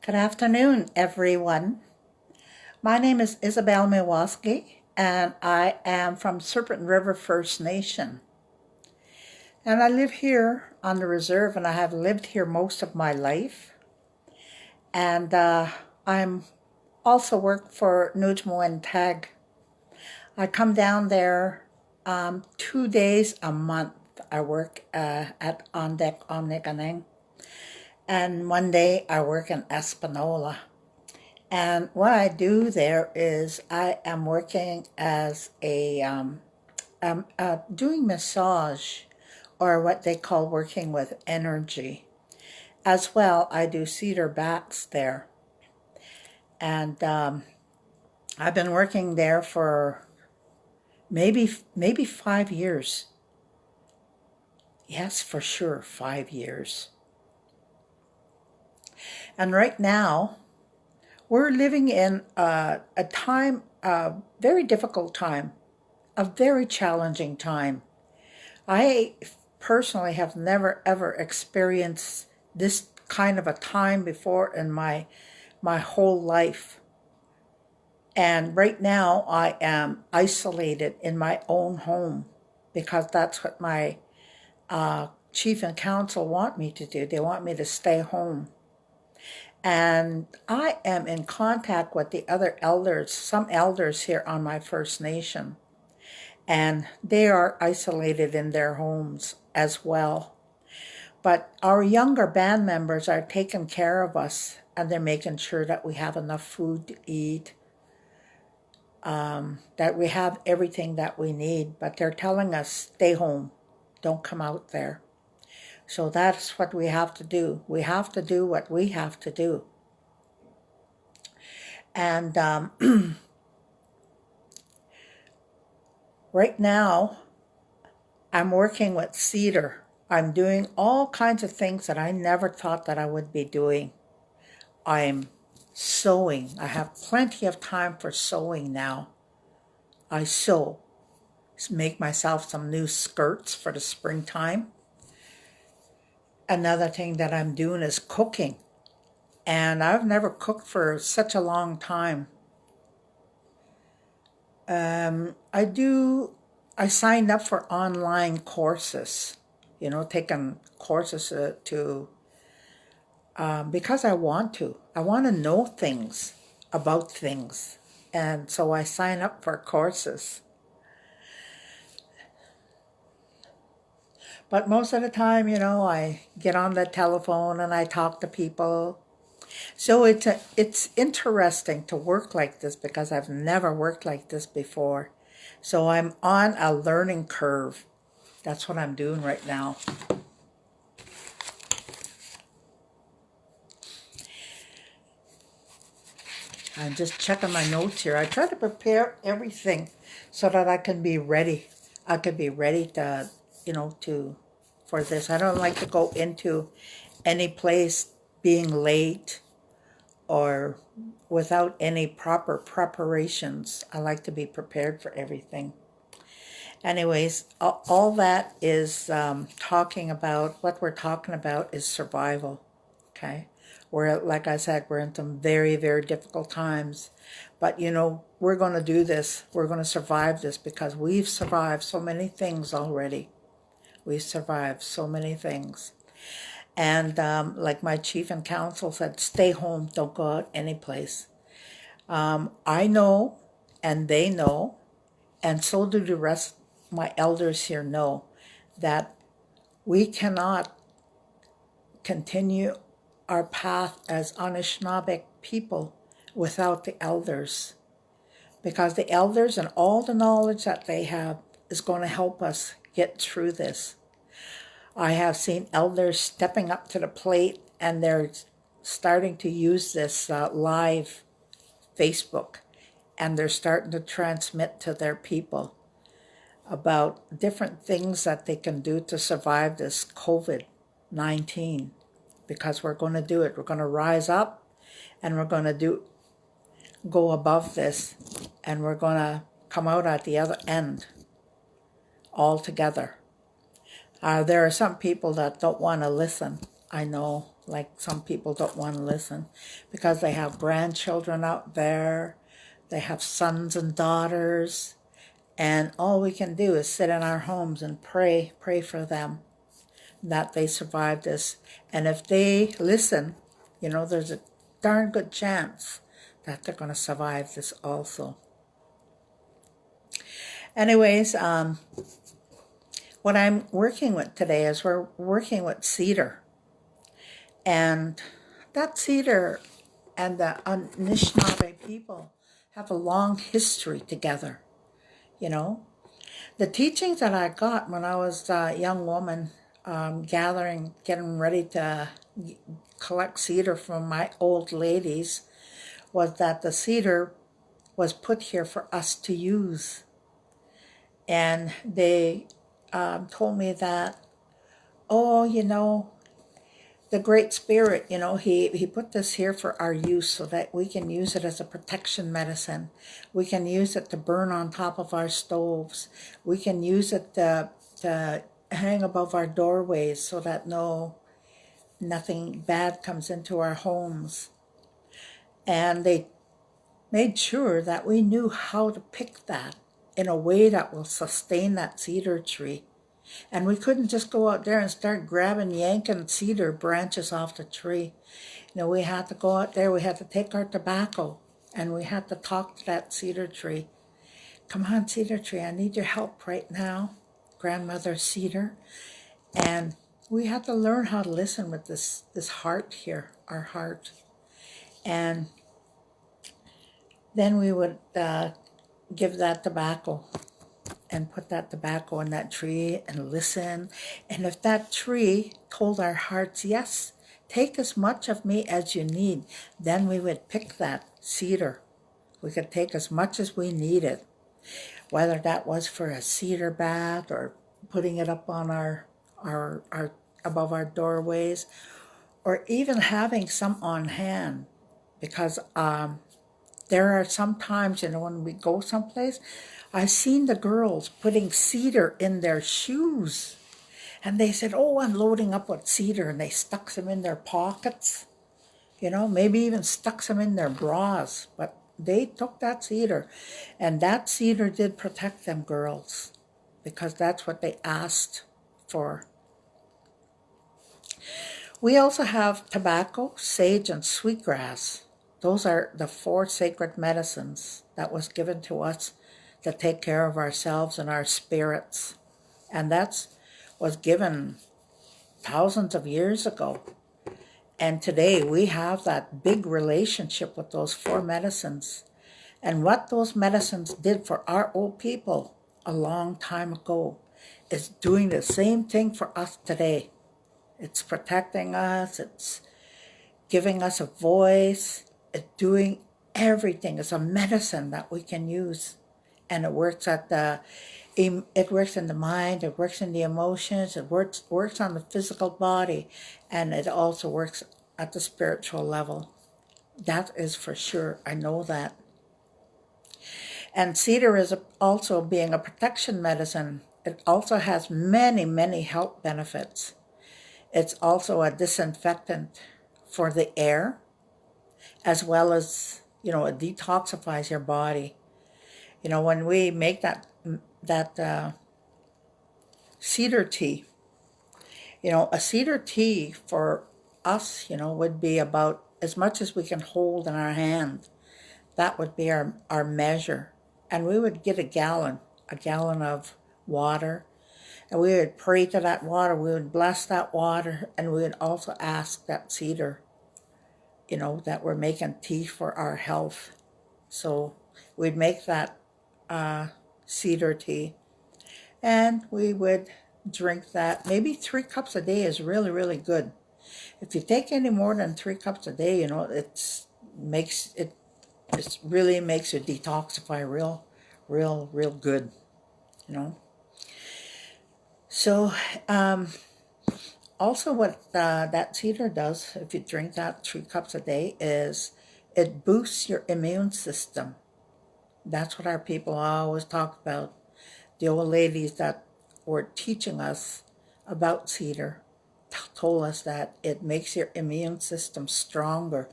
Good afternoon, everyone. My name is Isabelle Miigwetch, and I am from Serpent River First Nation. And I live here on the reserve, and I have lived here most of my life. And I'm also work for Miigwetch. I come down there 2 days a month. I work at On Deck Omnikaneng, and one day I work in Espanola. And what I do there is I am working as doing massage, or what they call working with energy. As well, I do cedar bats there. And I've been working there for maybe 5 years. Yes, for sure, 5 years. And right now, we're living in a time, a very difficult time, a very challenging time. I personally have never ever experienced this kind of a time before in my whole life. And right now I am isolated in my own home because that's what my chief and council want me to do. They want me to stay home. And I am in contact with the other elders, some elders here on my First Nation. And they are isolated in their homes as well. But our younger band members are taking care of us, and they're making sure that we have enough food to eat, that we have everything that we need. But they're telling us, stay home, don't come out there. So that's what we have to do. We have to do what we have to do. And right now, I'm working with cedar. I'm doing all kinds of things that I never thought that I would be doing. I'm sewing. I have plenty of time for sewing now. I sew. Make myself some new skirts for the springtime. Another thing that I'm doing is cooking. And I've never cooked for such a long time. I signed up for online courses, taking courses because I want to. I want to know things about things. And so I sign up for courses. But most of the time, I get on the telephone and I talk to people. So it's interesting to work like this because I've never worked like this before. So I'm on a learning curve. That's what I'm doing right now. I'm just checking my notes here. I try to prepare everything so that I can be ready. I could be ready to, for this. I don't like to go into any place being late or without any proper preparations. I like to be prepared for everything. Anyways, all that is talking about, what we're talking about is survival, okay? Like I said, we're in some very, very difficult times. But, we're going to do this. We're going to survive this because we've survived so many things already. We've survived so many things. And like my chief and council said, stay home, don't go out any place. I know, and they know, and so do the rest, my elders here know, that we cannot continue our path as Anishinaabe people without the elders. Because the elders and all the knowledge that they have is going to help us get through this. I have seen elders stepping up to the plate, and they're starting to use this live Facebook, and they're starting to transmit to their people about different things that they can do to survive this COVID-19, because we're going to do it. We're going to rise up, and we're going to go above this, and we're going to come out at the other end all together. There are some people that don't want to listen. I know. like some people don't want to listen because they have grandchildren out there, they have sons and daughters, and all we can do is sit in our homes and pray for them that they survive this. And if they listen, there's a darn good chance that they're going to survive this also. Anyways, what I'm working with today is we're working with cedar. And that cedar and the Anishinaabe people have a long history together, The teachings that I got when I was a young woman, getting ready to collect cedar from my old ladies, was that the cedar was put here for us to use. And they told me that, the Great Spirit, he put this here for our use so that we can use it as a protection medicine. We can use it to burn on top of our stoves. We can use it to hang above our doorways so that nothing bad comes into our homes. And they made sure that we knew how to pick that in a way that will sustain that cedar tree. And we couldn't just go out there and start yanking cedar branches off the tree. We had to go out there, we had to take our tobacco, and we had to talk to that cedar tree. Come on, cedar tree, I need your help right now, grandmother cedar. And we had to learn how to listen with this heart here, our heart. And then we would give that tobacco and put that tobacco in that tree and listen. And if that tree told our hearts, yes, take as much of me as you need, then we would pick that cedar. We could take as much as we needed, whether that was for a cedar bath or putting it up on our above our doorways, or even having some on hand, because there are some times, when we go someplace, I've seen the girls putting cedar in their shoes. And they said, oh, I'm loading up with cedar. And they stuck them in their pockets, maybe even stuck them in their bras. But they took that cedar. And that cedar did protect them girls, because that's what they asked for. We also have tobacco, sage, and sweetgrass. Those are the 4 sacred medicines that was given to us to take care of ourselves and our spirits. And that was given thousands of years ago. And today we have that big relationship with those 4 medicines. And what those medicines did for our old people a long time ago is doing the same thing for us today. It's protecting us, it's giving us a voice, it's doing everything. It's a medicine that we can use. And it works it works in the mind, it works in the emotions, it works on the physical body, and it also works at the spiritual level. That is for sure. I know that. And cedar is also, being a protection medicine, it also has many, many health benefits. It's also a disinfectant for the air, as well as, it detoxifies your body. When we make that cedar tea, a cedar tea for us, would be about as much as we can hold in our hand. That would be our measure. And we would get a gallon of water, and we would pray to that water. We would bless that water, and we would also ask that cedar, that we're making tea for our health. So we'd make that cedar tea, and we would drink that. Maybe 3 cups a day is really, really good. If you take any more than 3 cups a day, it really makes you detoxify real good, So also what that cedar does, if you drink that 3 cups a day, is it boosts your immune system. That's what our people always talk about. The old ladies that were teaching us about cedar told us that it makes your immune system stronger.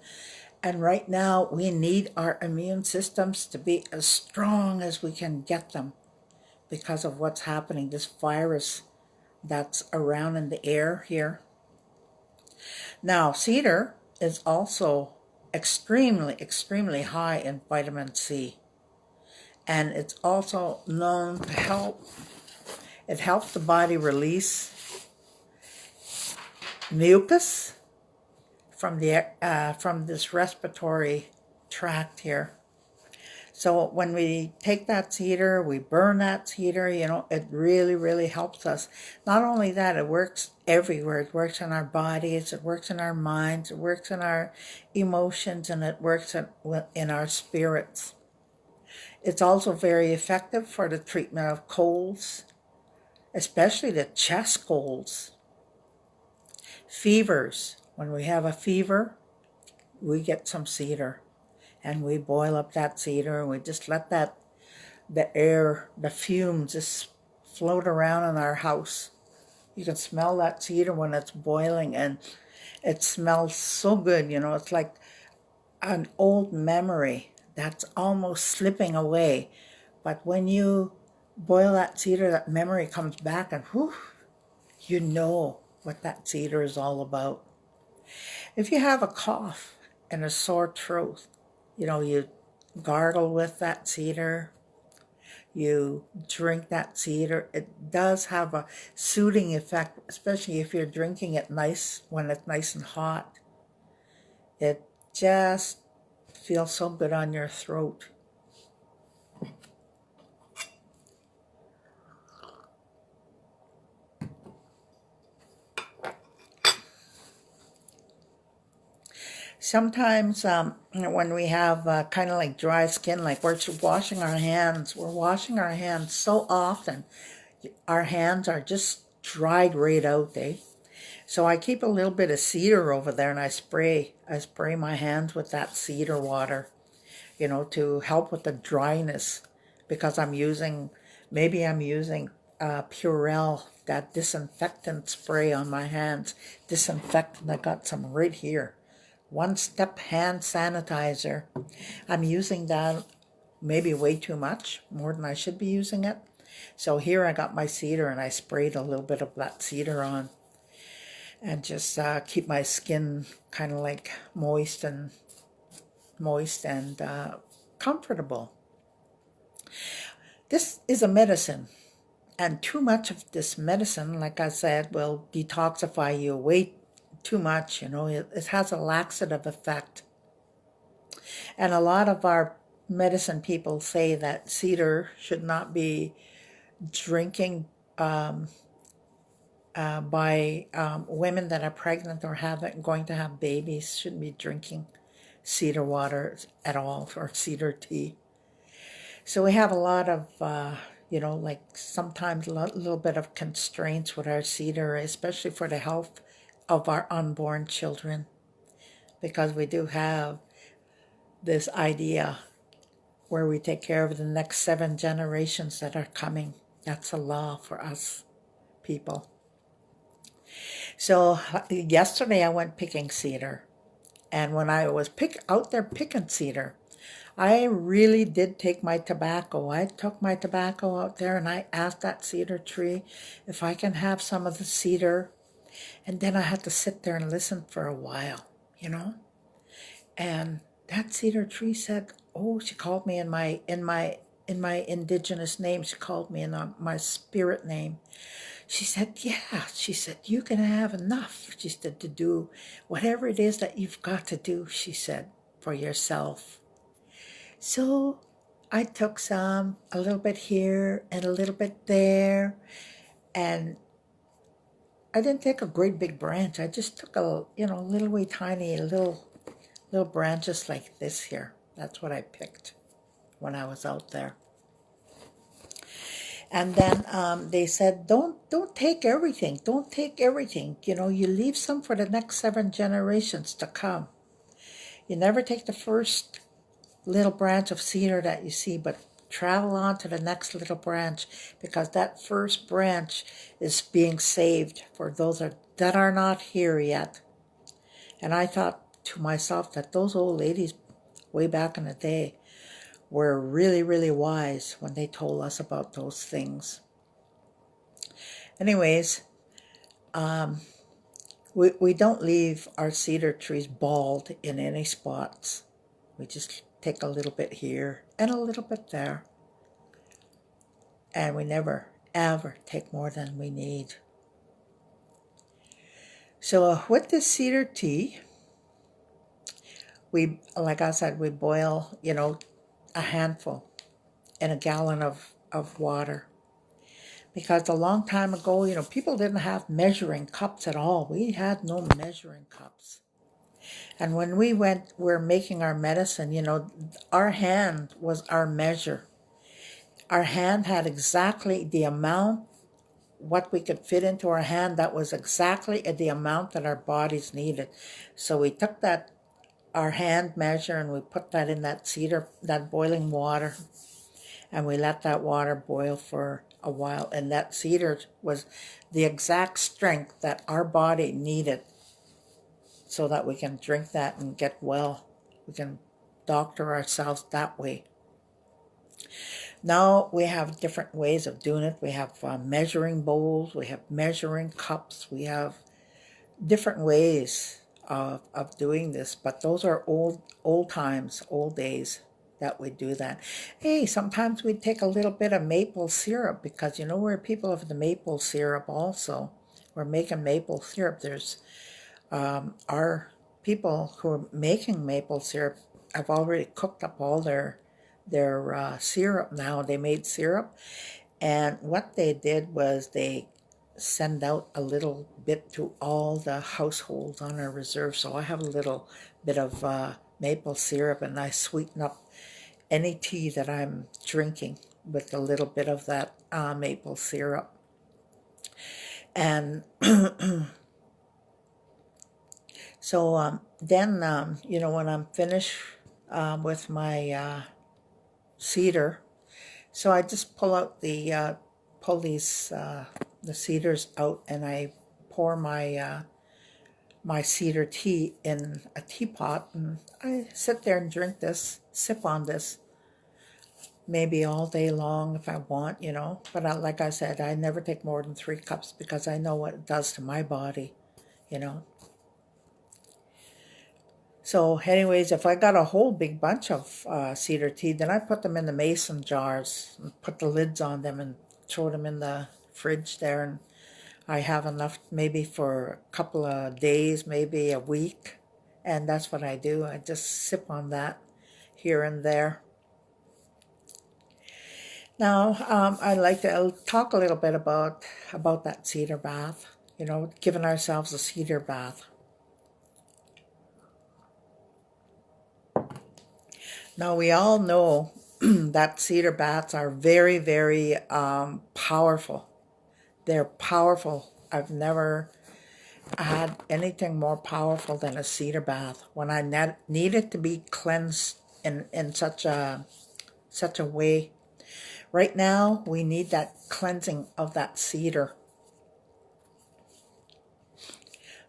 And right now, we need our immune systems to be as strong as we can get them because of what's happening, this virus that's around in the air here. Now, cedar is also extremely high in vitamin C. And it's also known to help. It helps the body release mucus from this respiratory tract here. So when we take that cedar, we burn that cedar, it really helps us. Not only that, it works everywhere. It works in our bodies, it works in our minds, it works in our emotions, and it works in our spirits. It's also very effective for the treatment of colds, especially the chest colds. Fevers. When we have a fever, we get some cedar. And we boil up that cedar and we just let the air, the fumes just float around in our house. You can smell that cedar when it's boiling and it smells so good, it's like an old memory that's almost slipping away. But when you boil that cedar, that memory comes back and whew, you know what that cedar is all about. If you have a cough and a sore throat, you gargle with that cedar, you drink that cedar. It does have a soothing effect, especially if you're drinking it when it's nice and hot. It just feels so good on your throat. Sometimes when we have kind of like dry skin, like we're washing our hands so often, our hands are just dried right out, eh? So I keep a little bit of cedar over there and I spray my hands with that cedar water, to help with the dryness, because maybe I'm using Purell, that disinfectant spray on my hands. Disinfectant, I got some right here. One-step hand sanitizer. I'm using that maybe way too much, more than I should be using it. So here I got my cedar and I sprayed a little bit of that cedar on and just keep my skin kind of like moist and comfortable. This is a medicine, and too much of this medicine, like I said, will detoxify you way too much. It has a laxative effect. And a lot of our medicine people say that cedar should not be drinking by women that are pregnant or going to have babies. Shouldn't be drinking cedar water at all, or cedar tea. So we have a lot of like sometimes a little bit of constraints with our cedar, especially for the health of our unborn children, because we do have this idea where we take care of the next 7 generations that are coming. That's a law for us people. So yesterday I went picking cedar, and when I was out there picking cedar, I really did take my tobacco. I took my tobacco out there and I asked that cedar tree if I can have some of the cedar. And then I had to sit there and listen for a while, And that cedar tree said, "Oh," she called me in my indigenous name. She called me in my spirit name. She said, "Yeah." She said, "You can have enough." She said, "to do whatever it is that you've got to do," she said, "for yourself." So I took a little bit here and a little bit there, and I didn't take a great big branch. I just took a little wee tiny little branches like this here. That's what I picked when I was out there. And then they said, don't take everything. Don't take everything. You leave some for the next 7 generations to come. You never take the first little branch of cedar that you see, but travel on to the next little branch, because that first branch is being saved for those that are not here yet. And I thought to myself that those old ladies way back in the day were really, really wise when they told us about those things. Anyways, we don't leave our cedar trees bald in any spots. We just take a little bit here and a little bit there. And we never, ever take more than we need. So with this cedar tea, like I said, we boil, a handful in a gallon of water. Because a long time ago, people didn't have measuring cups at all. We had no measuring cups. And when we're making our medicine, our hand was our measure. Our hand had exactly the amount, what we could fit into our hand, that was exactly the amount that our bodies needed. So we took our hand measure, and we put that in that boiling water, and we let that water boil for a while. And that cedar was the exact strength that our body needed so that we can drink that and get well. We can doctor ourselves that way. Now we have different ways of doing it. We have measuring bowls, we have measuring cups, we have different ways of doing this. But those are old times, old days that we do that. Hey, sometimes we take a little bit of maple syrup, because we're people of the maple syrup also. We're making maple syrup. There's our people who are making maple syrup have already cooked up all their syrup now. They made syrup, and what they did was they send out a little bit to all the households on our reserve. So I have a little bit of maple syrup, and I sweeten up any tea that I'm drinking with a little bit of that maple syrup. And so then, when I'm finished with my cedar, so I just pull these the cedars out, and I pour my cedar tea in a teapot, and I sit there and drink this, sip on this, maybe all day long if I want, But like I said, I never take more than 3 cups, because I know what it does to my body, So anyways, if I got a whole big bunch of cedar tea, then I put them in the mason jars and put the lids on them and throw them in the fridge there. And I have enough maybe for a couple of days, maybe a week. And that's what I do. I just sip on that here and there. Now, I'd like to talk a little bit about that cedar bath, giving ourselves a cedar bath. Now, we all know that cedar baths are very, very powerful. They're powerful. I've never had anything more powerful than a cedar bath. When I needed to be cleansed in such a way. Right now, we need that cleansing of that cedar.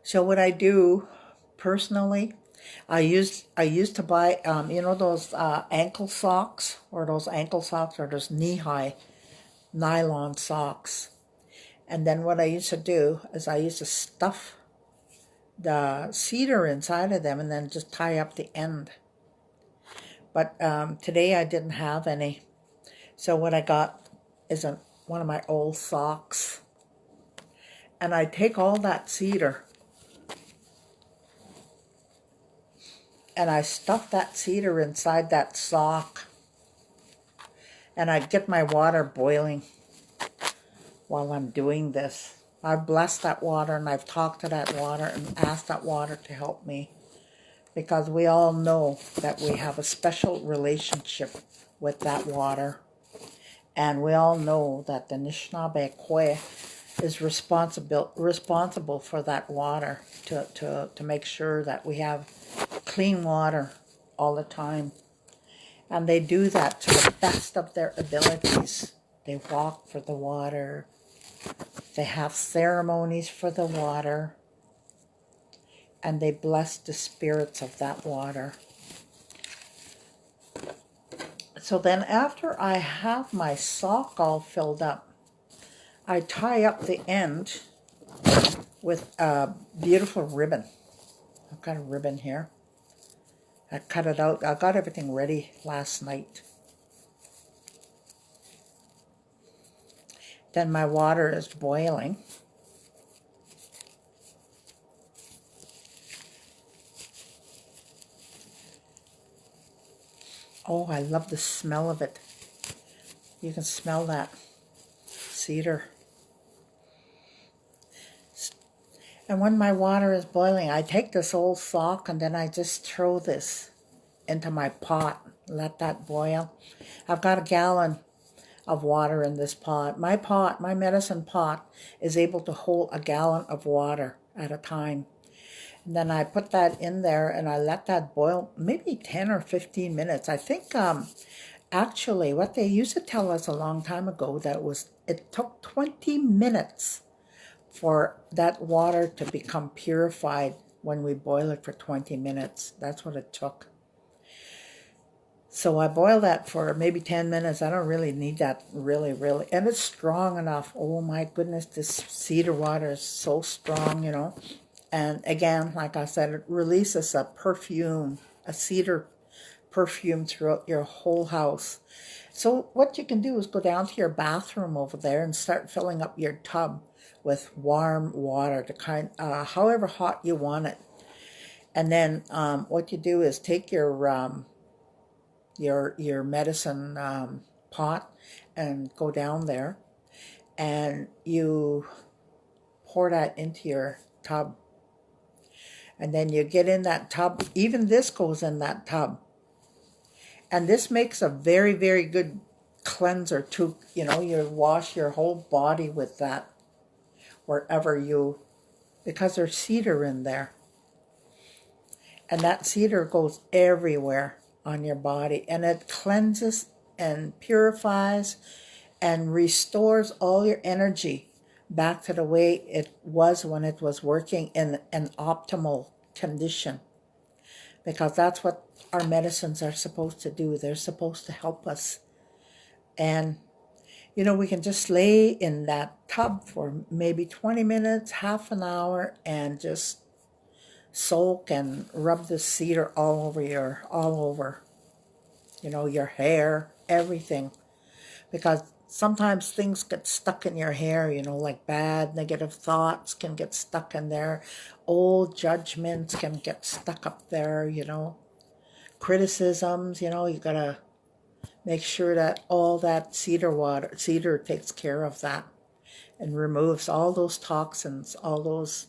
So what I do personally, I used to buy, those ankle socks, or those knee-high nylon socks. And then what I used to do is I used to stuff the cedar inside of them and then just tie up the end. But today I didn't have any. So what I got is one of my old socks. And I take all that cedar and I stuff that cedar inside that sock. And I get my water boiling while I'm doing this. I've blessed that water, and I've talked to that water and asked that water to help me. Because we all know that we have a special relationship with that water. And we all know that the Anishinaabe is responsible for that water to make sure that we have clean water all the time. And they do that to the best of their abilities. They walk for the water. They have ceremonies for the water. and they bless the spirits of that water. So then after I have my sock all filled up, I tie up the end with a beautiful ribbon. I've got a ribbon here. I cut it out. I got everything ready last night. Then my water is boiling. Oh, I love the smell of it. You can smell that cedar. And when my water is boiling, I take this old sock and then I just throw this into my pot. Let that boil. I've got a gallon of water in this pot. My medicine pot, is able to hold a gallon of water at a time. And then I put that in there and I let that boil maybe 10 or 15 minutes. I think actually what they used to tell us a long time ago, it took 20 minutes for that water to become purified when we boil it for 20 minutes. That's what it took. So I boil that for maybe 10 minutes. I don't really need that really. And it's strong enough. Oh my goodness, this cedar water is so strong, you know. And again, like I said, it releases a perfume, a cedar perfume throughout your whole house. So what you can do is go down to your bathroom over there and start filling up your tub with warm water, however hot you want it. And then what you do is take your medicine pot and go down there, and you pour that into your tub. And then you get in that tub. Even this goes in that tub. And this makes a very, very good cleanser too. You know, you wash your whole body with that because there's cedar in there. And that cedar goes everywhere on your body. And it cleanses and purifies and restores all your energy back to the way it was when it was working in an optimal condition. Because that's what our medicines are supposed to do. They're supposed to help us. And, you know, we can just lay in that tub for maybe 20 minutes, half an hour, and just soak and rub the cedar all over, you know, your hair, everything. Because sometimes things get stuck in your hair, you know, like bad negative thoughts can get stuck in there. Old judgments can get stuck up there, you know. Criticisms, you know, you gotta make sure that all that cedar takes care of that and removes all those toxins, all those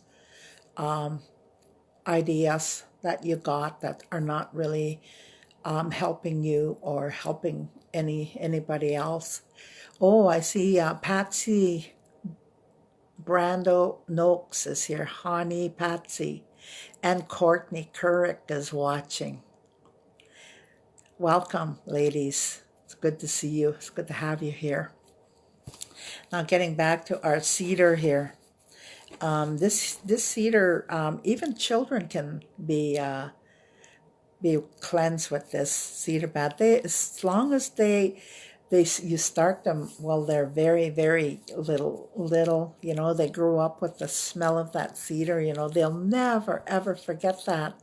ideas that you got that are not really helping you or helping anybody else. Oh, I see Patsy Brando Noakes is here. Honey Patsy. And Courtney Couric is watching. Welcome, ladies. It's good to see you. It's good to have you here. Now getting back to our cedar here. This cedar, even children can be cleansed with this cedar bath. As long as you start them while they're very, very little, you know, they grew up with the smell of that cedar, you know, they'll never, ever forget that.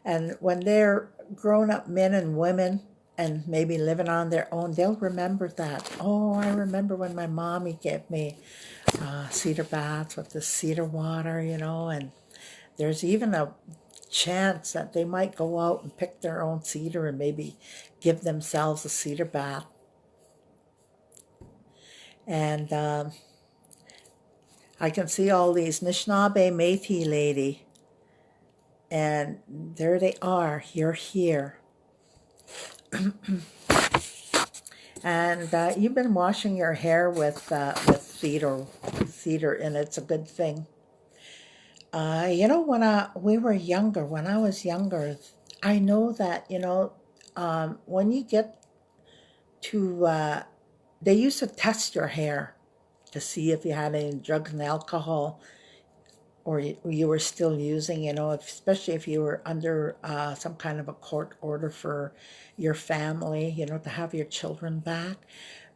And when they're grown up men and women and maybe living on their own, they'll remember that. Oh, I remember when my mommy gave me cedar baths with the cedar water, you know, and there's even a chance that they might go out and pick their own cedar and maybe give themselves a cedar bath. And I can see all these Anishinaabe Métis lady, and there they are. You're here. And you've been washing your hair with cedar, and it's a good thing. You know, when I was younger, I know that, you know, when you get to, they used to test your hair to see if you had any drugs and alcohol or you were still using, especially if you were under some kind of a court order for your family, to have your children back,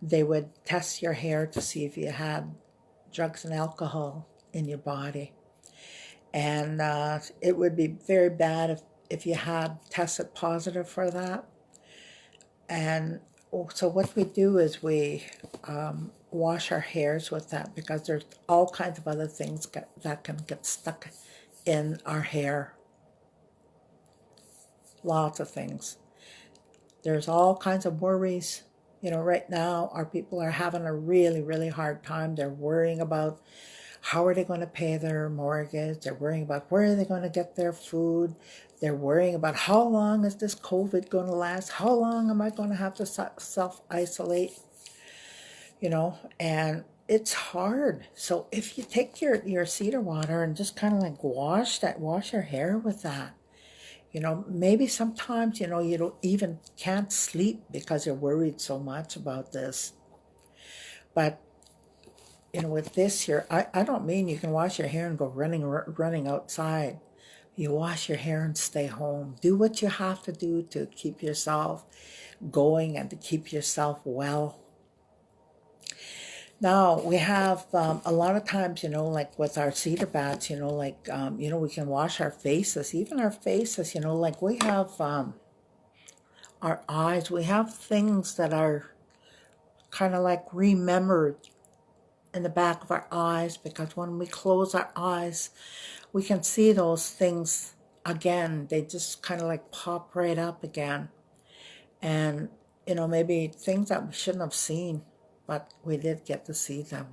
they would test your hair to see if you had drugs and alcohol in your body. And it would be very bad if you had tested positive for that. And so what we do is we wash our hairs with that, because there's all kinds of other things that can get stuck in our hair. Lots of things. There's all kinds of worries. Right now our people are having a really, really hard time. They're worrying about how are they going to pay their mortgage. They're worrying about where are they going to get their food. They're worrying about how long is this COVID going to last? How long am I going to have to self-isolate? And it's hard. So if you take your cedar water and just kind of like wash your hair with that, maybe sometimes, you don't even can't sleep because you're worried so much about this. But, with this here, I don't mean you can wash your hair and go running outside. You wash your hair and stay home. Do what you have to do to keep yourself going and to keep yourself well. Now, we have a lot of times, like with our cedar baths, we can wash our faces, even our faces, like we have our eyes. We have things that are kind of like remembered in the back of our eyes, because when we close our eyes, we can see those things again. They just kind of like pop right up again. And, maybe things that we shouldn't have seen, but we did get to see them,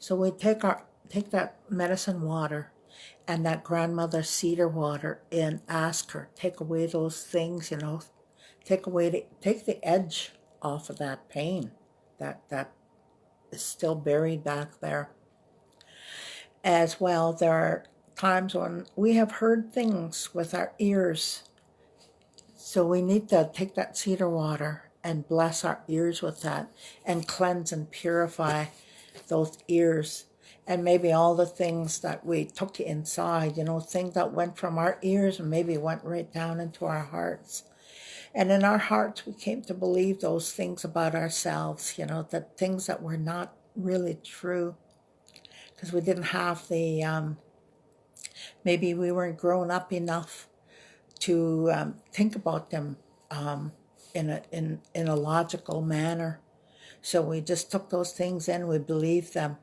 So we take that medicine water and that grandmother cedar water and ask her, take away those things, take the edge off of that pain that is still buried back there. As well, there are times when we have heard things with our ears. So we need to take that cedar water and bless our ears with that and cleanse and purify those ears. And maybe all the things that we took inside, things that went from our ears and maybe went right down into our hearts. And in our hearts, we came to believe those things about ourselves, that things that were not really true, because we didn't have maybe we weren't grown up enough to think about them in a logical manner. So we just took those things in, we believed them,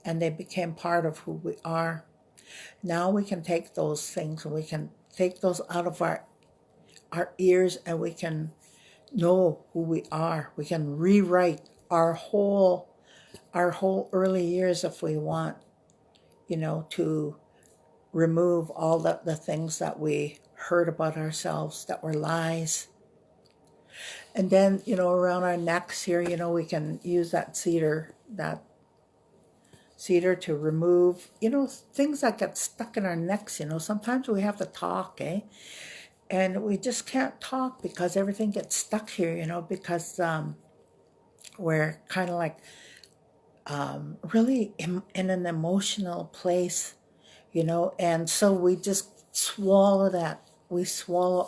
and they became part of who we are. Now we can take those things and we can take those out of our ears, and we can know who we are. We can rewrite our whole early years if we want, to remove all the things that we heard about ourselves that were lies. And then, around our necks here, we can use that cedar to remove, things that get stuck in our necks. Sometimes we have to talk, and we just can't talk because everything gets stuck here, because we're kind of like really in an emotional place, and so we just swallow that. We swallow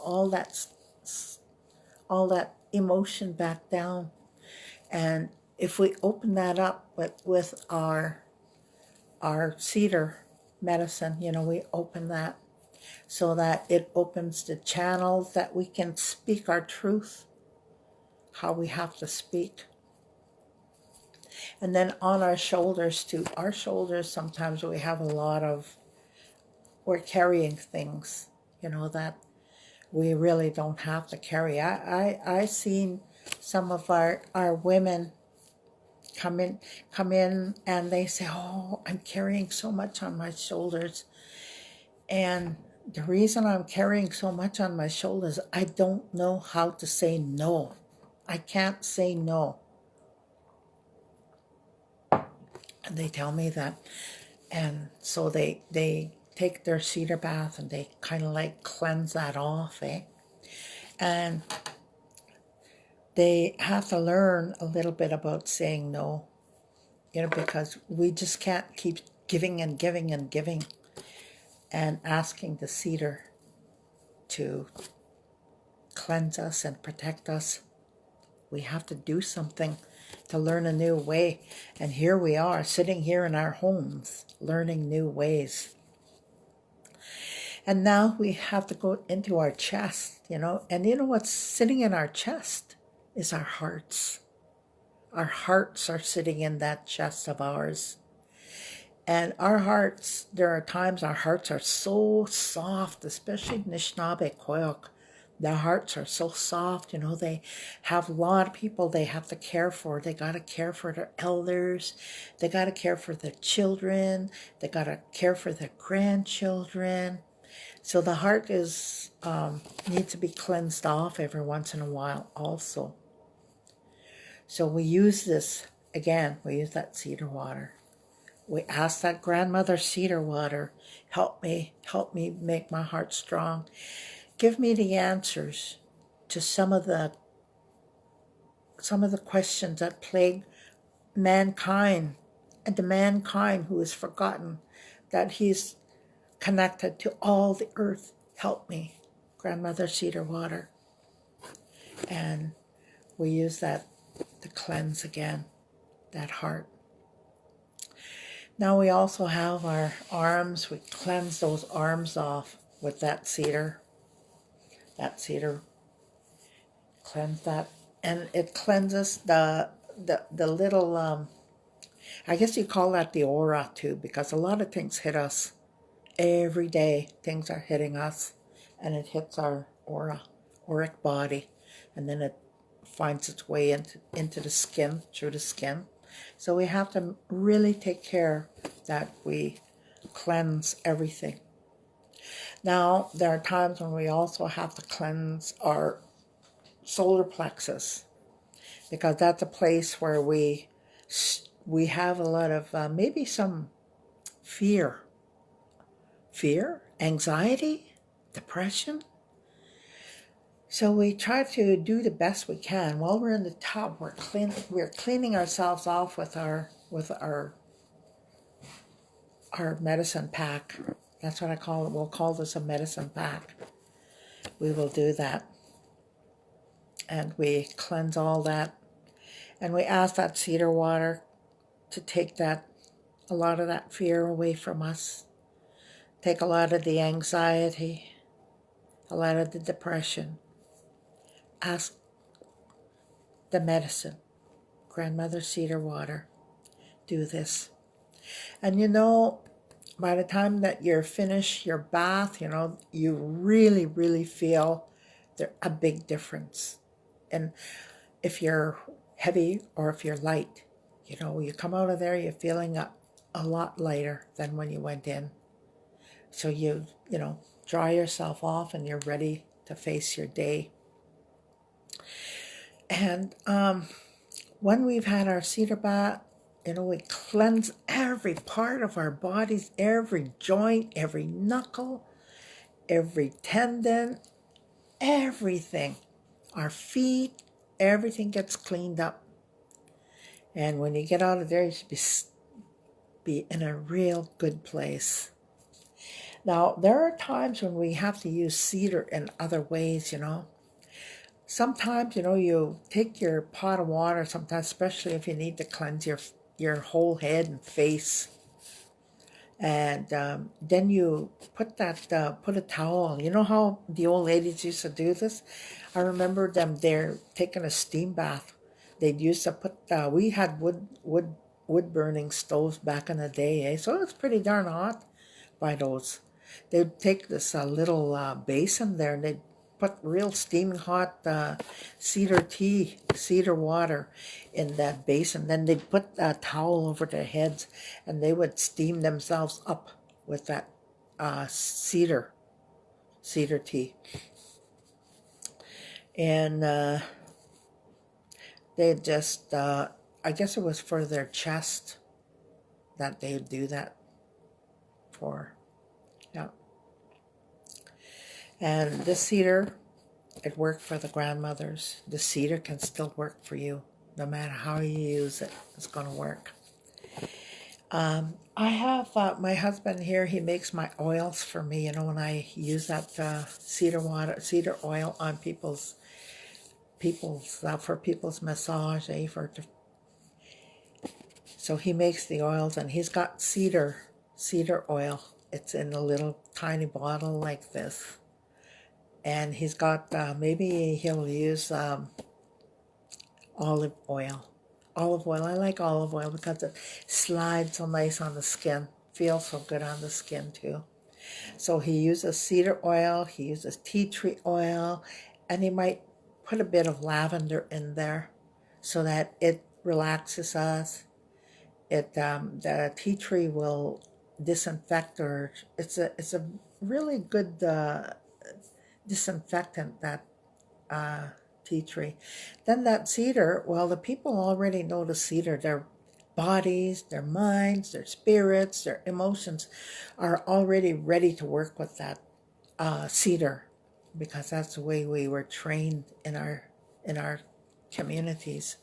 all that emotion back down. And if we open that up with our cedar medicine, we open that so that it opens the channels that we can speak our truth, how we have to speak. And then on our shoulders too. Our shoulders, sometimes we have we're carrying things, that we really don't have to carry. I seen some of our women come in and they say, oh, I'm carrying so much on my shoulders. And the reason I'm carrying so much on my shoulders, I don't know how to say no. I can't say no. And they tell me that. And so they take their cedar bath and they kind of like cleanse that off, and they have to learn a little bit about saying no, because we just can't keep giving and giving and giving. and asking the cedar to cleanse us and protect us. We have to do something to learn a new way. And here we are, sitting here in our homes, learning new ways. And now we have to go into our chest, And you know what's sitting in our chest is our hearts. Our hearts are sitting in that chest of ours. And our hearts, there are times our hearts are so soft, especially Anishinaabe Koyok. Their hearts are so soft, they have a lot of people they have to care for. They got to care for their elders. They got to care for their children. They got to care for their grandchildren. So the heart needs to be cleansed off every once in a while also. So we use this, again, we use that cedar water. We ask that grandmother cedar water, help me make my heart strong. Give me the answers to some of the questions that plague mankind, and the mankind who is forgotten that he's connected to all the earth. Help me, grandmother cedar water. And we use that to cleanse again that heart. Now we also have our arms. We cleanse those arms off with that cedar. That cedar, cleanse that. And it cleanses the little, I guess you call that the aura too, because a lot of things hit us. Every day things are hitting us, and it hits our auric body, and then it finds its way into the skin, through the skin. So we have to really take care that we cleanse everything. Now, there are times when we also have to cleanse our solar plexus, because that's a place where we have a lot of maybe some fear, anxiety, depression. So we try to do the best we can. While we're in the tub, we're cleaning ourselves off with our medicine pack. That's what I call it. We'll call this a medicine pack. We will do that. And we cleanse all that. And we ask that cedar water to take a lot of that fear away from us. Take a lot of the anxiety, a lot of the depression. Ask the medicine, grandmother cedar water, do this. And by the time that you're finished your bath, you really, really feel a big difference. And if you're heavy or if you're light, you come out of there, you're feeling a lot lighter than when you went in. So you dry yourself off and you're ready to face your day. And when we've had our cedar bath, we cleanse every part of our bodies, every joint, every knuckle, every tendon, everything. Our feet, everything gets cleaned up. And when you get out of there, you should be in a real good place. Now, there are times when we have to use cedar in other ways, Sometimes, you take your pot of water, sometimes, especially if you need to cleanse your whole head and face. And then you put a towel. You know how the old ladies used to do this? I remember them there taking a steam bath. They'd used to put, we had wood burning stoves back in the day, so it was pretty darn hot by those. They'd take this little basin there, and they'd put real steaming hot cedar water in that basin. Then they'd put a towel over their heads, and they would steam themselves up with that cedar tea. And they just, I guess it was for their chest that they would do that for. Yeah. And the cedar, it worked for the grandmothers. The cedar can still work for you. No matter how you use it, it's going to work. I have my husband here. He makes my oils for me. You know, when I use that cedar oil on people's for people's massage, so he makes the oils, and he's got cedar oil. It's in a little tiny bottle like this, and he's got maybe he'll use olive oil. Olive oil. I like olive oil because it slides so nice on the skin. Feels so good on the skin too. So he uses cedar oil, he uses tea tree oil, and he might put a bit of lavender in there so that it relaxes us. The tea tree will disinfect, or it's a really good disinfectant, that tea tree. Then that cedar, well, the people already know the cedar. Their bodies, their minds, their spirits, their emotions are already ready to work with that cedar, because that's the way we were trained in our communities.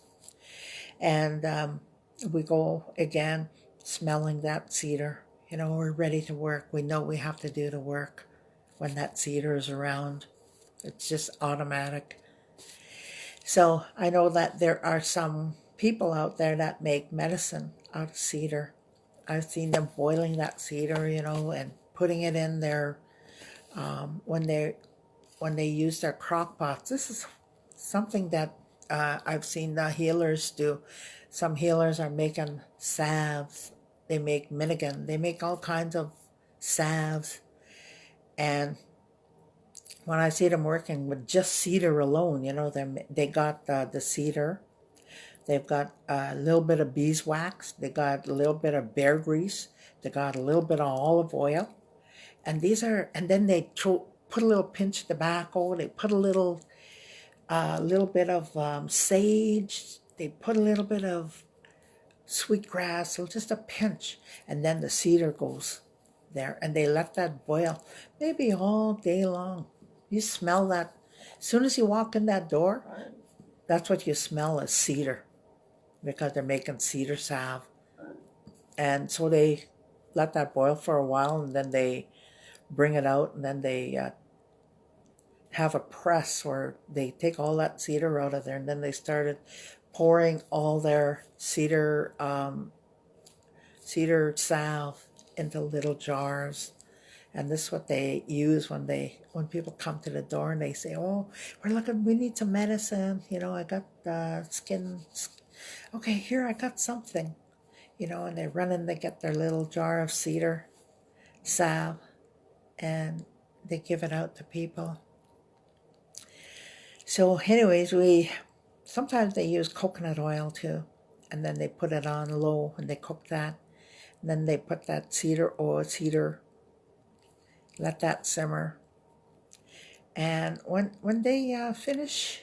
And we go again smelling that cedar. You know, we're ready to work. We know we have to do the work when that cedar is around. It's just automatic. So I know that there are some people out there that make medicine out of cedar. I've seen them boiling that cedar, you know, and putting it in their when they use their crock pots. This is something that I've seen the healers do. Some healers are making salves. They make minigan. They make all kinds of salves. And when I see them working with just cedar alone, you know, they got the cedar. They've got a little bit of beeswax. They got a little bit of bear grease. They got a little bit of olive oil. And and then they put a little pinch of tobacco. They put a little bit of sage. They put a little bit of sweetgrass, so just a pinch. And then the cedar goes there. And they let that boil maybe all day long. You smell that. As soon as you walk in that door, that's what you smell is cedar, because they're making cedar salve. And so they let that boil for a while, and then they bring it out, and then they have a press where they take all that cedar out of there, and then they started pouring all their cedar salve into little jars. And this is what they use when people come to the door and they say, "Oh, we need some medicine. You know, I got skin. Okay, here, I got something." You know, and they run in, they get their little jar of cedar salve, and they give it out to people. So anyways, sometimes they use coconut oil too, and then they put it on low and they cook that. And then they put that cedar, let that simmer. And when they finish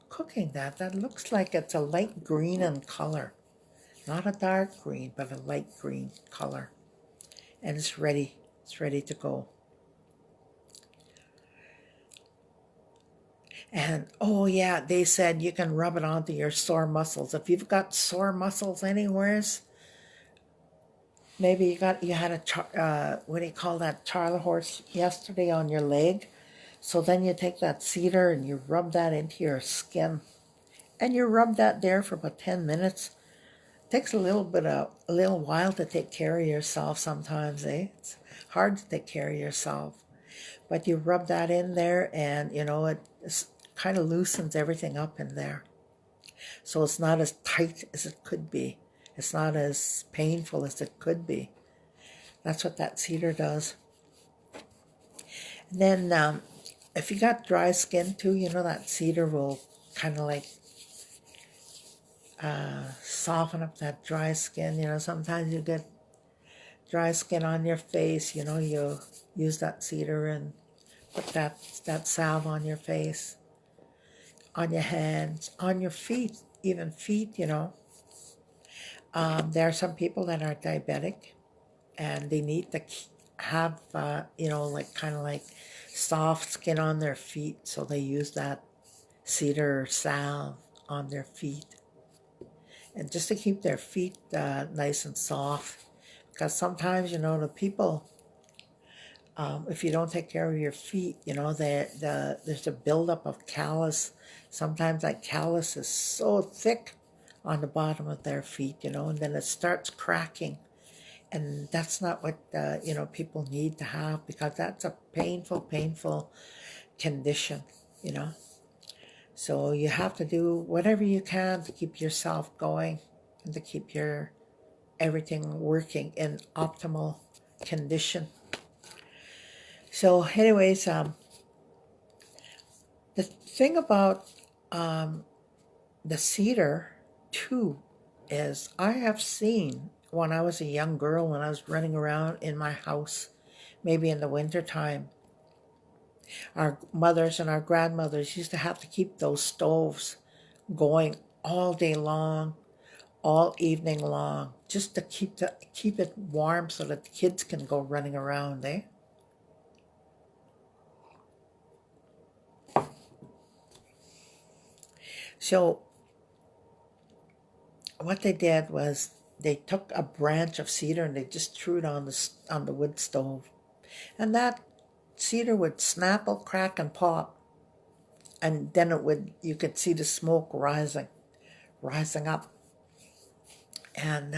cooking that looks like it's a light green in color. Not a dark green, but a light green color. And it's ready. It's ready to go. And oh yeah, they said you can rub it onto your sore muscles. If you've got sore muscles anywheres, maybe you had a what do you call that, Charlie horse yesterday on your leg. So then you take that cedar and you rub that into your skin, and you rub that there for about 10 minutes. It takes a little while to take care of yourself sometimes, eh? It's hard to take care of yourself. But you rub that in there, and you know, it kind of loosens everything up in there. So it's not as tight as it could be. It's not as painful as it could be. That's what that cedar does. And then if you got dry skin too, you know, that cedar will kind of like soften up that dry skin. You know, sometimes you get dry skin on your face. You know, you use that cedar and put that salve on your face, on your hands, on your feet, even feet, you know. There are some people that are diabetic, and they need to have, you know, like kind of like soft skin on their feet, so they use that cedar salve on their feet, and just to keep their feet nice and soft, Because sometimes, the people, if you don't take care of your feet, there's a buildup of callus. Sometimes that callus is so thick on the bottom of their feet, and then it starts cracking. And that's not what, people need to have, because that's a painful, painful condition. So you have to do whatever you can to keep yourself going and to keep your everything working in optimal condition. So anyways, the thing about the cedar too is I have seen when I was a young girl, when I was running around in my house, maybe in the winter time, our mothers and our grandmothers used to have to keep those stoves going all day long, all evening long, just to keep it warm so that the kids can go running around, eh? So what they did was they took a branch of cedar and they just threw it on the wood stove, and that cedar would snapple, crack, and pop, and then you could see the smoke rising up, and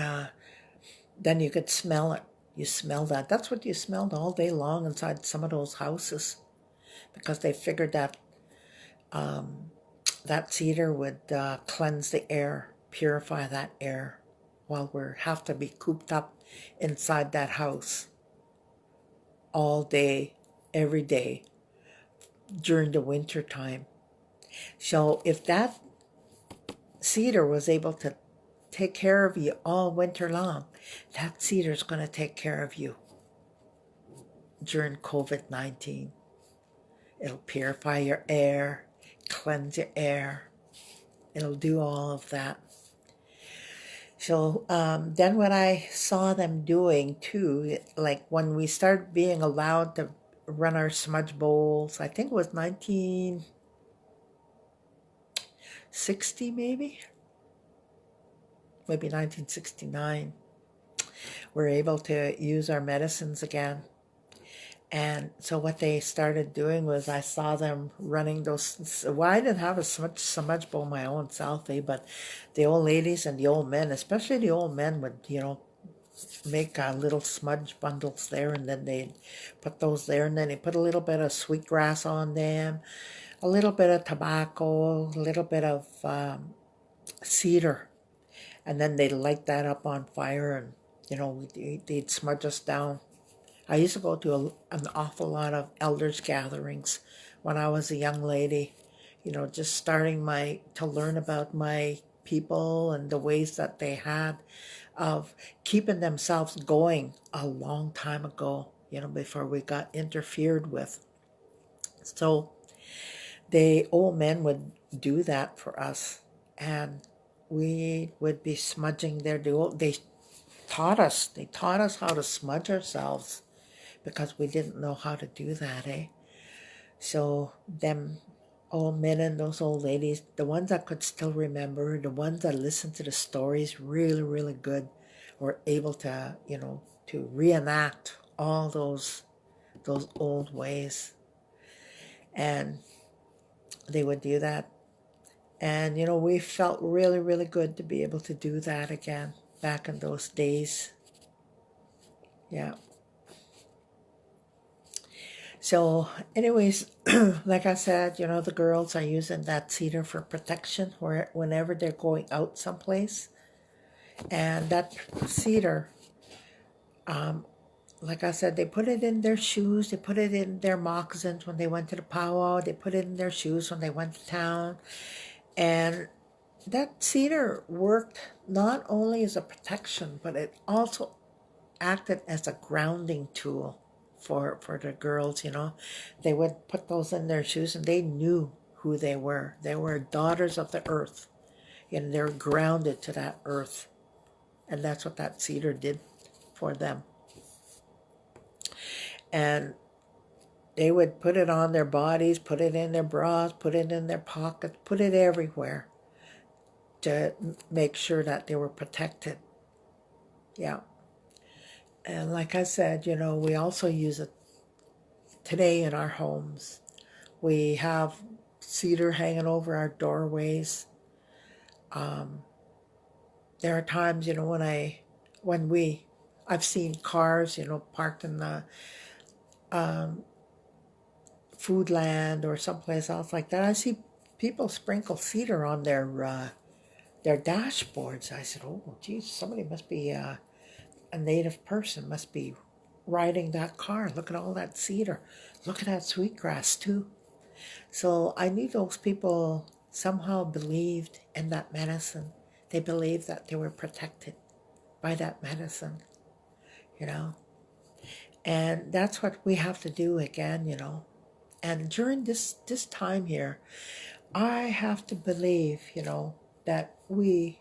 then you could smell it. You smell that. That's what you smelled all day long inside some of those houses, because they figured that that cedar would cleanse the air, purify that air, while we have to be cooped up inside that house all day, every day during the winter time. So if that cedar was able to take care of you all winter long, that cedar is going to take care of you during COVID-19. It'll purify your air, cleanse your air. It'll do all of that. So then what I saw them doing too, like when we started being allowed to run our smudge bowls, I think it was 1960 maybe 1969, we're able to use our medicines again. And so what they started doing was I saw them running those. Well, I didn't have so much bowl my own self, but the old ladies and the old men, especially the old men, would make little smudge bundles there, and then they'd put those there, and then they put a little bit of sweetgrass on them, a little bit of tobacco, a little bit of cedar, and then they'd light that up on fire, and they'd smudge us down. I used to go to an awful lot of elders gatherings when I was a young lady, just starting to learn about my people and the ways that they had of keeping themselves going a long time ago, before we got interfered with. So the old men would do that for us, and we would be smudging they taught us how to smudge ourselves, because we didn't know how to do that, eh? So them old men and those old ladies, the ones that could still remember, the ones that listened to the stories really, really good, were able to, to reenact all those old ways. And they would do that. And, we felt really, really good to be able to do that again back in those days. Yeah. So anyways, like I said, the girls are using that cedar for protection whenever they're going out someplace. And that cedar, like I said, they put it in their shoes, they put it in their moccasins when they went to the powwow, they put it in their shoes when they went to town. And that cedar worked not only as a protection, but it also acted as a grounding tool for the girls. They would put those in their shoes, and they knew who they were. They were daughters of the earth, and they're grounded to that earth, and that's what that cedar did for them. And they would put it on their bodies, put it in their bras, put it in their pockets, put it everywhere to make sure that they were protected. Yeah. And like I said, we also use it today in our homes. We have cedar hanging over our doorways. There are times, I've seen cars, parked in the food land or someplace else like that. I see people sprinkle cedar on their dashboards. I said, oh, geez, somebody must be a native person, must be riding that car. Look at all that cedar. Look at that sweetgrass, too. So I knew those people somehow believed in that medicine. They believed that they were protected by that medicine, you know. And that's what we have to do again. And during this time here, I have to believe, that we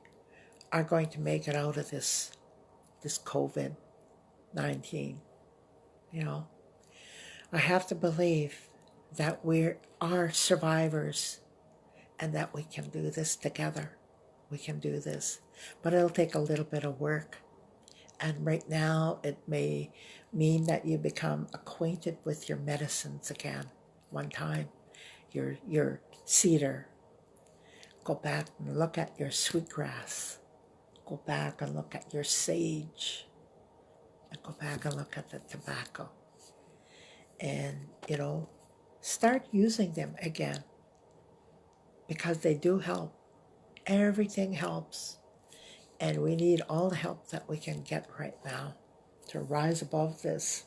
are going to make it out of this COVID-19. You know, I have to believe that we are survivors and that we can do this together. We can do this. But it'll take a little bit of work. And right now, it may mean that you become acquainted with your medicines again. One time, your cedar. Go back and look at your sweetgrass. Go back and look at your sage. And go back and look at the tobacco. And, start using them again. Because they do help. Everything helps. And we need all the help that we can get right now to rise above this.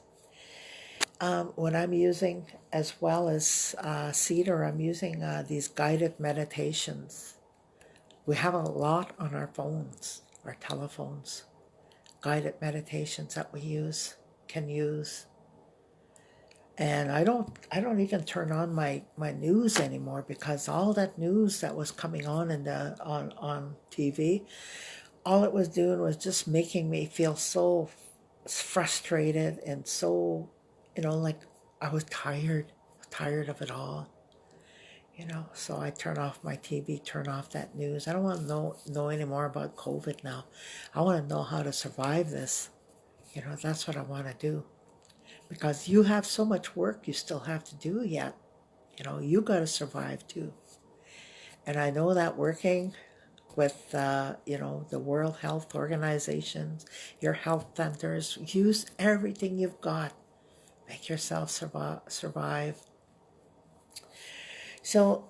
When I'm using, as well as cedar, I'm using these guided meditations. We have a lot on our phones, our telephones, guided meditations that we can use. And I don't even turn on my news anymore, because all that news that was coming on on TV, all it was doing was just making me feel so frustrated and so, like I was tired of it all. So I turn off my TV, turn off that news. I don't want to know any more about COVID now. I want to know how to survive this. That's what I want to do. Because you have so much work you still have to do yet. You got to survive too. And I know that working with, the World Health Organizations, your health centers, use everything you've got. Make yourself survive. So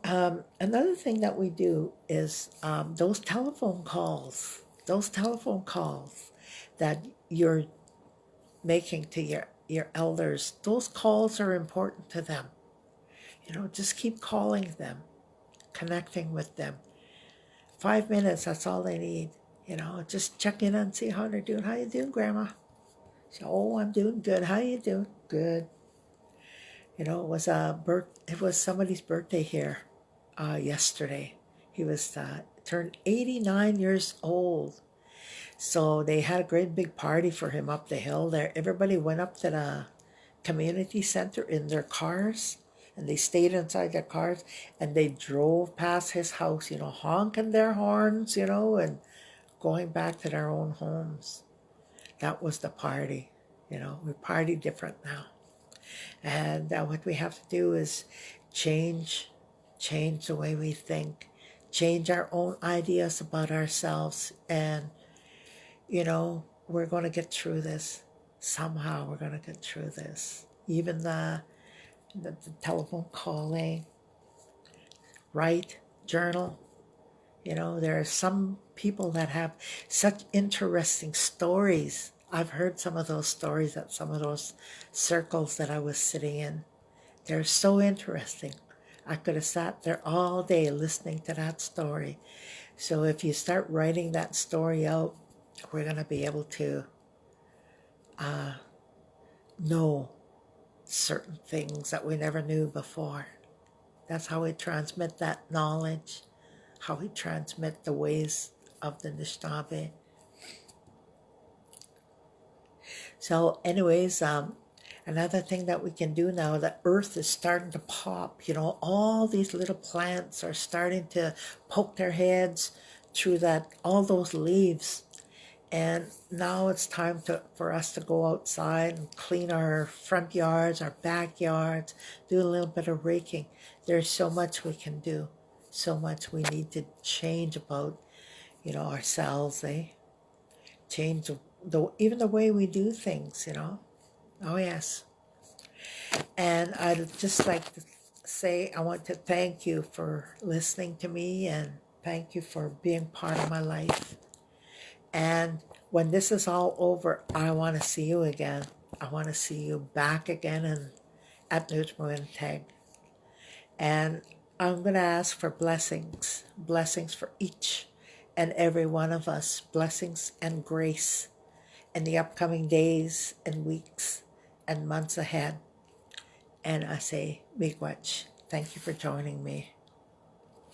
another thing that we do is those telephone calls that you're making to your elders, those calls are important to them. Just keep calling them, connecting with them. 5 minutes, that's all they need. Just check in and see how they're doing. How you doing, Grandma? So, oh, I'm doing good. How you doing? Good. It was somebody's birthday here yesterday. He was turned 89 years old. So they had a great big party for him up the hill there. Everybody went up to the community center in their cars, and they stayed inside their cars, and they drove past his house, honking their horns, and going back to their own homes. That was the party. We party different now. And what we have to do is change the way we think, change our own ideas about ourselves, and, we're going to get through this. Somehow we're going to get through this. Even the telephone calling, write, journal. There are some people that have such interesting stories. I've heard some of those stories at some of those circles that I was sitting in. They're so interesting. I could have sat there all day listening to that story. So if you start writing that story out, we're going to be able to know certain things that we never knew before. That's how we transmit that knowledge, how we transmit the ways of the Anishinaabe. So anyways, another thing that we can do now, the earth is starting to pop. All these little plants are starting to poke their heads through all those leaves. And now it's time for us to go outside and clean our front yards, our backyards, do a little bit of raking. There's so much we can do, so much we need to change about, ourselves, eh? Change even the way we do things. Oh, yes. And I'd just like to say I want to thank you for listening to me and thank you for being part of my life. And when this is all over, I want to see you again. I want to see you back again at Miigwetch. And I'm going to ask for blessings for each and every one of us, blessings and grace in the upcoming days and weeks and months ahead. And I say, Miigwetch, thank you for joining me.